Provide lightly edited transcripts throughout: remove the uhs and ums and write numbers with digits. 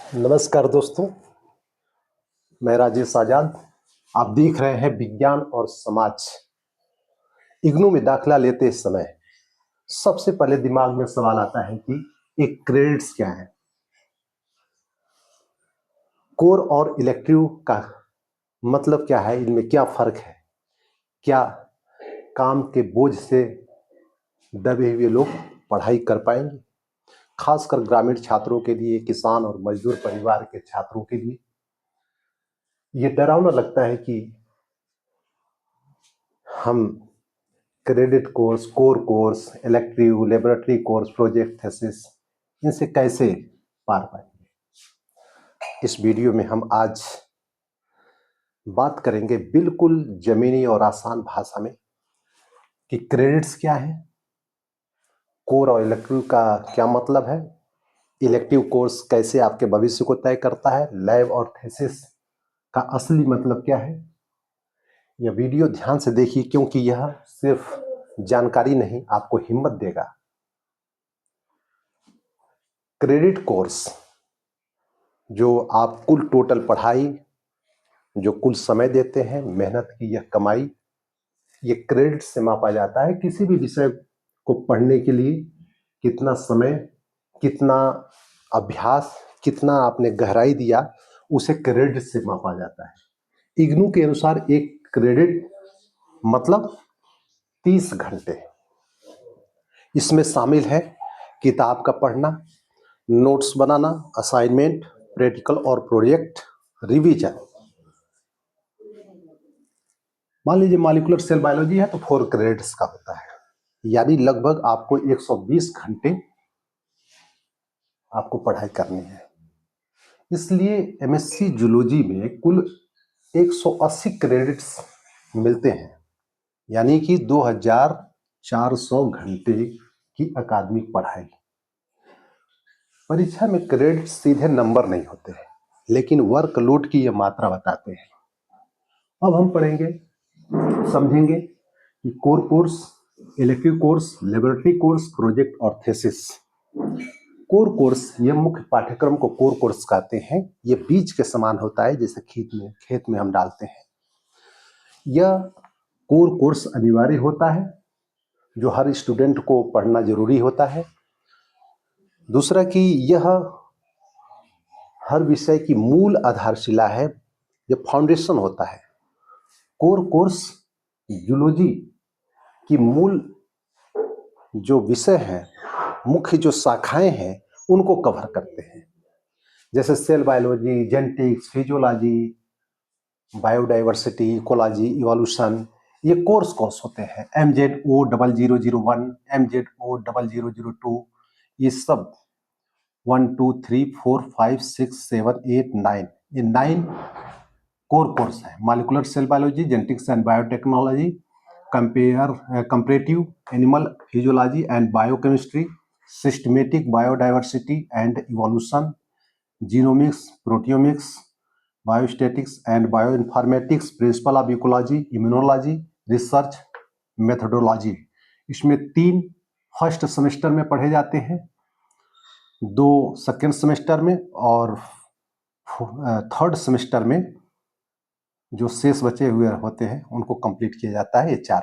नमस्कार दोस्तों, मैं राजेश आजाद। आप देख रहे हैं विज्ञान और समाज। इग्नू में दाखिला लेते समय सबसे पहले दिमाग में सवाल आता है कि एक क्रेडिट्स क्या है, कोर और इलेक्टिव का मतलब क्या है, इनमें क्या फर्क है, क्या काम के बोझ से दबे हुए लोग पढ़ाई कर पाएंगे, खासकर ग्रामीण छात्रों के लिए, किसान और मजदूर परिवार के छात्रों के लिए। ये डरावना लगता है कि हम credit course, core course, elective, laboratory course, project thesis, इनसे कैसे पार पाएंगे। इस वीडियो में हम आज बात करेंगे बिल्कुल जमीनी और आसान भाषा में कि क्रेडिट्स क्या है, कोर और इलेक्टिव का क्या मतलब है, इलेक्टिव कोर्स कैसे आपके भविष्य को तय करता है, लैब और थीसिस का असली मतलब क्या है। यह वीडियो ध्यान से देखिए क्योंकि यह सिर्फ जानकारी नहीं, आपको हिम्मत देगा। क्रेडिट कोर्स जो आप कुल टोटल पढ़ाई, जो कुल समय देते हैं, मेहनत की यह कमाई, ये क्रेडिट से मापा जाता है। किसी भी विषय को पढ़ने के लिए कितना समय, कितना अभ्यास, कितना आपने गहराई दिया, उसे क्रेडिट से मापा जाता है। इग्नू के अनुसार एक क्रेडिट मतलब 30 घंटे। इसमें शामिल है किताब का पढ़ना, नोट्स बनाना, असाइनमेंट, प्रैक्टिकल और प्रोजेक्ट, रिवीजन। मान लीजिए मॉलिक्यूलर सेल बायोलॉजी है तो 4 क्रेडिट्स का होता है, यानी लगभग आपको 120 घंटे आपको पढ़ाई करनी है। इसलिए एमएससी जूलॉजी में कुल 180 क्रेडिट्स मिलते हैं, यानी कि 2400 घंटे की अकादमिक पढ़ाई। परीक्षा में क्रेडिट सीधे नंबर नहीं होते हैं, लेकिन वर्कलोड की यह मात्रा बताते हैं। अब हम पढ़ेंगे, समझेंगे कि core course, elective course, laboratory course, project और थीसिस। कोर कोर्स, यह मुख्य पाठ्यक्रम को कोर कोर्स कहते हैं। यह बीज के समान होता है, जैसे खेत में हम डालते हैं। यह कोर कोर्स अनिवार्य होता है, जो हर स्टूडेंट को पढ़ना जरूरी होता है। दूसरा कि यह हर विषय की मूल आधारशिला है, यह फाउंडेशन होता है। कोर कोर्स जूलॉजी की मूल जो विषय हैं, मुख्य जो शाखाएं हैं, उनको कवर करते हैं, जैसे cell biology, genetics, physiology, biodiversity, ecology, evolution. ये कोर्स होते हैं। MZO0001, MZO0002, ये सब 1 2 3 4 5 6 7 8 9, ये 9 कोर कोर्स है। Molecular cell biology, genetics and biotechnology, comparative animal physiology and biochemistry, systematic biodiversity and evolution, genomics, proteomics, biostatics and bioinformatics, principle of ecology, immunology, research methodology. इसमें 3 first semester में पढ़े जाते हैं, 2 second semester में और third semester में जो शेष बचे हुए होते हैं उनको कंप्लीट किया जाता है, ये 4।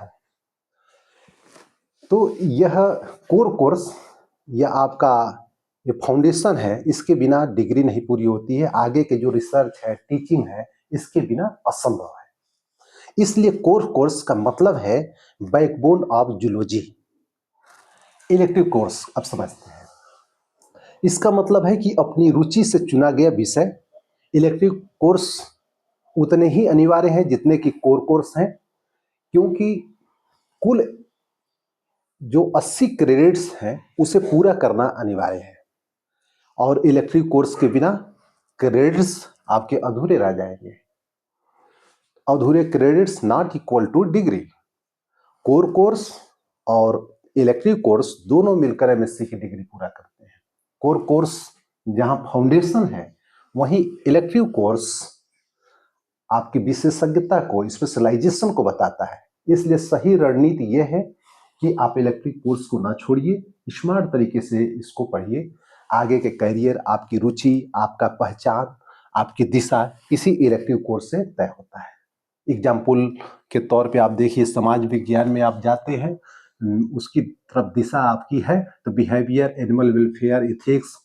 तो यह कोर कोर्स, यह आपका ये फाउंडेशन है, इसके बिना डिग्री नहीं पूरी होती है। आगे के जो रिसर्च है, टीचिंग है, इसके बिना असंभव है। इसलिए कोर कोर्स का मतलब है backbone of zoology. Elective course अब समझते हैं। इसका मतलब है कि अपनी रुचि से चुना गया विषय। इलेक्टिव कोर्स उतने ही अनिवार्य हैं जितने कि कोर कोर्स हैं, क्योंकि कुल जो 80 क्रेडिट्स हैं उसे पूरा करना अनिवार्य है, और इलेक्टिव कोर्स के बिना क्रेडिट्स आपके अधूरे रह जाएंगे। अधूरे credits not equal two degree. Core course और इलेक्टिव कोर्स दोनों मिलकर एमएससी की डिग्री पूरा करते हैं। कोर कोर्स जहां फाउंडेशन है, वहीं इलेक्टिव कोर्स आपकी विशेषज्ञता को, स्पेशलाइजेशन को बताता है। इसलिए सही रणनीति यह है कि आप इलेक्टिव कोर्स को ना छोड़िए, स्मार्ट तरीके से इसको पढ़िए, आगे के करियर, आपकी रुचि, आपका पहचान, आपकी दिशा इसी इलेक्टिव कोर्स से तय होता है। एग्जाम्पल के तौर पे आप देखिए, समाज विज्ञान में आप जाते हैं, उसकी तरफ दिशा आपकी है तो बिहेवियर, एनिमल वेलफेयर, एथिक्स।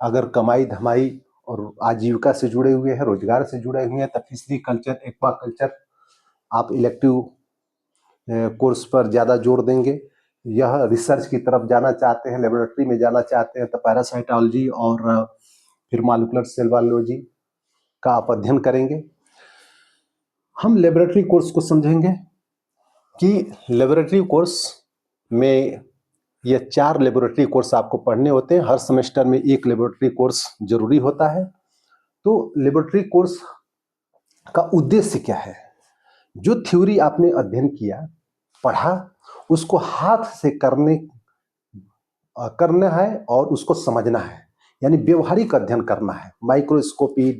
अगर कमाई धमाई और आजीविका से जुड़े हुए हैं, रोजगार से जुड़े हुए हैं, तो फिशरी कल्चर, एक्वा कल्चर आप इलेक्टिव कोर्स पर ज़्यादा जोर देंगे। यह रिसर्च की तरफ जाना चाहते हैं, लेबोरेटरी में जाना चाहते हैं, तो पैरासाइटोलॉजी और फिर मॉलिक्यूलर सेल बायोलॉजी का आप अध्ययन करेंगे। हम लेबोरेटरी कोर्स को समझेंगे कि लेबोरेटरी कोर्स में ये 4 लेबोरेटरी कोर्स आपको पढ़ने होते हैं। हर सेमेस्टर में एक लेबोरेटरी कोर्स जरूरी होता है। तो लेबोरेटरी कोर्स का उद्देश्य क्या है? जो थ्योरी आपने अध्ययन किया, पढ़ा, उसको हाथ से करना है और उसको समझना है, यानी व्यवहारिक अध्ययन करना है। माइक्रोस्कोपी,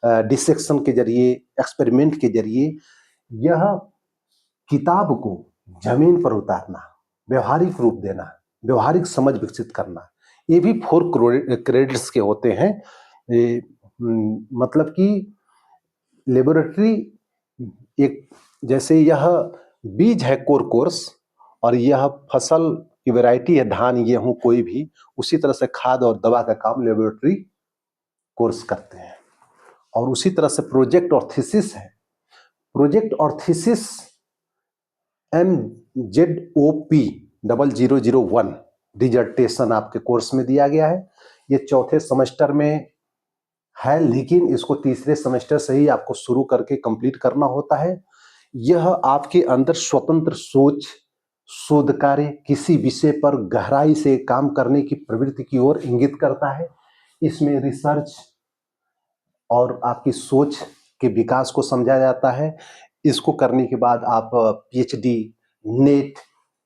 डिसेक्शन के जरिए, एक्सपेरिमेंट के जरिए यह किताब को जमीन पर उतारना, व्यवहारिक रूप देना, व्यवहारिक समझ विकसित करना। ये भी 4 क्रेडिट्स के होते हैं। मतलब कि लेबोरेटरी एक, जैसे यह बीज है कोर कोर्स, और यह फसल की वैरायटी है, धान, गेहूं, कोई भी, उसी तरह से खाद और दवा का काम लेबोरेटरी कोर्स करते हैं। और उसी तरह से प्रोजेक्ट और थीसिस है। प्रोजेक्ट और थीसिस MZOP 0001 डिजर्टेशन आपके कोर्स में दिया गया है। ये चौथे सेमेस्टर में है, लेकिन इसको तीसरे सेमेस्टर से ही आपको शुरू करके कंप्लीट करना होता है। यह आपके अंदर स्वतंत्र सोच, शोध कार्य, किसी विषय पर गहराई से काम करने की प्रवृत्ति की ओर इंगित करता है। इसमें रिसर्च और आपकी सोच के विकास को समझा जाता है। इसको करने के बाद आप PhD, नेट,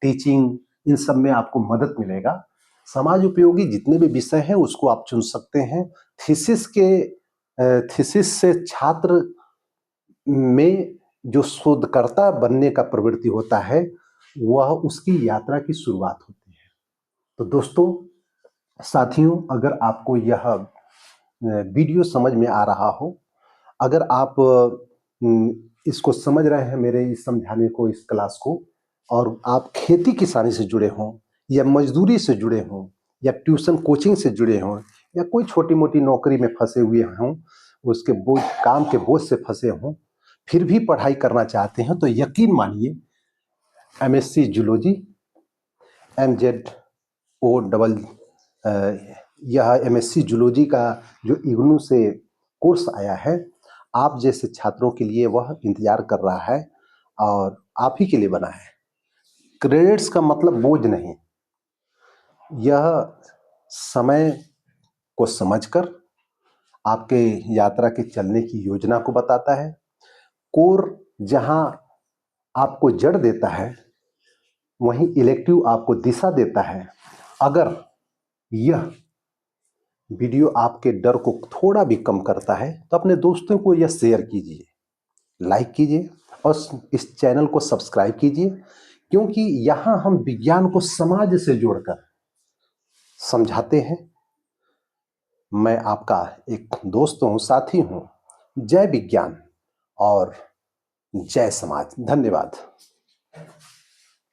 टीचिंग, इन सब में आपको मदद मिलेगा। समाज उपयोगी जितने भी विषय हैं उसको आप चुन सकते हैं। थीसिस से छात्र में जो शोधकर्ता बनने का प्रवृत्ति होता है, वह उसकी यात्रा की शुरुआत होती है। तो दोस्तों, साथियों, अगर आपको यह वीडियो समझ में आ रहा हो, अगर आप इसको समझ रहे हैं, मेरे इस समझाने को, इस क्लास को, और आप खेती किसानी से जुड़े हों, या मजदूरी से जुड़े हों, या ट्यूशन कोचिंग से जुड़े हों, या कोई छोटी मोटी नौकरी में फंसे हुए हों, उसके बोझ, काम के बोझ से फंसे हों, फिर भी पढ़ाई करना चाहते हैं, तो यकीन मानिए MSc जूलॉजी, MZO डबल, यह MSc जूलॉजी का जो इग्नू से कोर्स आया है, आप जैसे छात्रों के लिए वह इंतजार कर रहा है, और आप ही के लिए बना है। क्रेडिट्स का मतलब बोझ नहीं, यह समय को समझकर आपके यात्रा के चलने की योजना को बताता है। कोर जहां आपको जड़ देता है, वहीं इलेक्टिव आपको दिशा देता है। अगर यह वीडियो आपके डर को थोड़ा भी कम करता है, तो अपने दोस्तों को यह शेयर कीजिए, लाइक कीजिए, और इस चैनल को सब्सक्राइब कीजिए, क्योंकि यहां हम विज्ञान को समाज से जोड़कर समझाते हैं। मैं आपका एक दोस्त हूं, साथी हूं। जय विज्ञान और जय समाज। धन्यवाद।